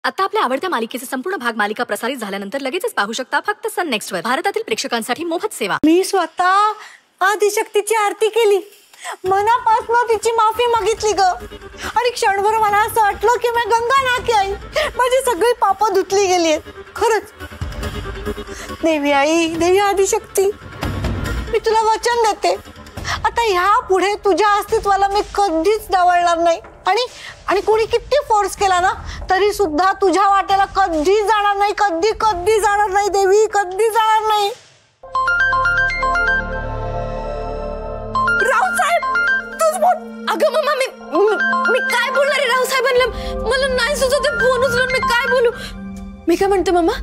आता आपल्या आवडत्या मालिकेचे संपूर्ण भाग मालिका प्रसारित झाल्यानंतर लगेचच पाहू शकता फक्त सन नेक्स्ट वर। भारतातील प्रेक्षकांसाठी मोफत सेवा। मी स्वतः आदिशक्तीची आरती केली, मनापासून तिची माफी मागितली ग। आणि क्षणभर मला असं वाटलं की मी गंगा नाकी आई, माझी सगळी पाप धुतली गेली आहेत। खरंच देवी आई, देवी आदिशक्ती, मी तुला वचन देते, आता ह्या पुढे तुझ्या अस्तित्वाला मी कधीच डावळणार नाही। आणि कोणी किती फोर्स केला ना तरी सुद्धा तुझ्या वाटेला कधी जाणार नाही, कधी जाणार नाही देवी, कधी जाणार नाही। रावसाहेब तूच बोल। अगं मम्मा, मी काय बोलणार आहे रावसाहेबांना? मला नाही सुचत आहे, फोन उचलून मी काय बोलू? मी काय म्हणते मम्मा,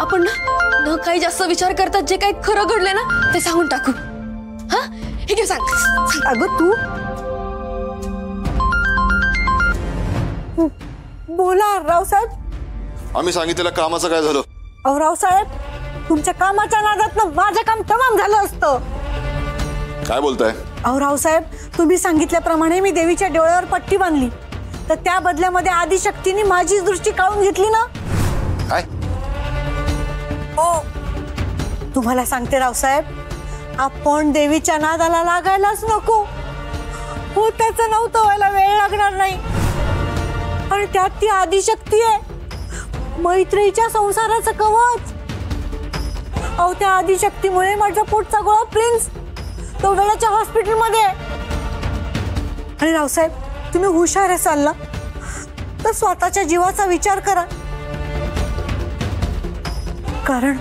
आपण ना काही जास्त विचार करतात जे काही खरं घडलंय ना ते सांगून टाकू। हा हे घे, सांग। अगं तू बोला रावसाहेब। आम्ही सांगितलेल्या कामाचं काय झालं? अहो रावसाहेब, तुमच्या कामाच्या नादात माझं काम तमाम झालं असतं। काय बोलताय? अहो रावसाहेब, तुम्ही सांगितल्याप्रमाणे मी देवीच्या डोळ्यावर पट्टी बांधली, तर त्या बदल्यामध्ये आदिशक्तीने माझी दृष्टी काढून घेतली ना। काय? हो, तुम्हाला सांगते रावसाहेब, आपण देवीच्या नादाला लागायलाच नको। हो, त्याचं नव्हतं व्हायला वेळ लागणार नाही। आणि त्यात ती आदिशक्ती आहे, मैत्रीच्या संसाराचं कवच। अहो त्या आदिशक्तीमुळे माझ्या पोटचा गोळा प्रिन्स तो वेळाच्या हॉस्पिटलमध्ये आहे। आणि रावसाहेब, तुम्ही हुशार असाल ना तर स्वतःच्या जीवाचा विचार करा, कारण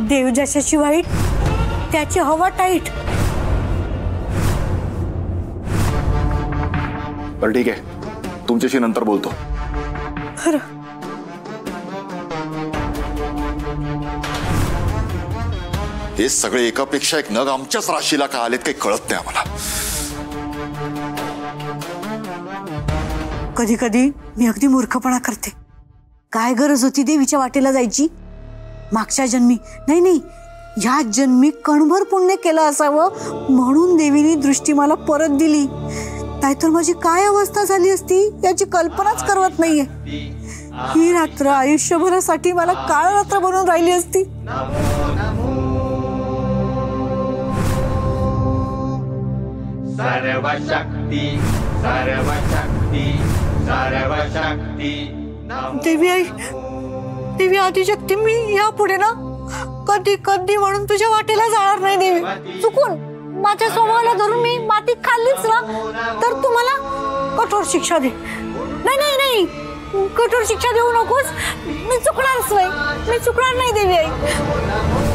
देव ज्याच्याशी वाईट त्याची हवा टाईट। बरं ठीक आहे, तुमच्याशी नंतर बोलतो। हे सगळे एकापेक्षा एक नग आमच्याच राशीला का आलेत काही कळत नाही आम्हाला। कधी कधी मी अगदी मूर्खपणा करते। काय गरज होती देवीच्या वाटेला जायची? मागच्या जन्मी नाही ह्या जन्मी कणभर पुण्य केलं असावं म्हणून देवीने दृष्टी मला परत दिली, नाहीतर माझी काय अवस्था झाली असती याची कल्पनाच करवत नाहीये। ही रात्र आयुष्यभरासाठी मला काळ रात्र बनून राहिली असती। सर्वशक्ती सर्वशक्ती सर्वशक्ती। देवी आई, देवी आदिशक्ती, मी या पुढे ना कधी म्हणून तुझ्या वाटेला जाणार नाही देवी। चुकून माझ्या स्वभावाला धरून मी माती खाल्लीच ना तर तू मला कठोर शिक्षा दे। नाही, कठोर शिक्षा देऊ नकोस, मी चुकणारच नाही, मी चुकणार नाही देवी आई।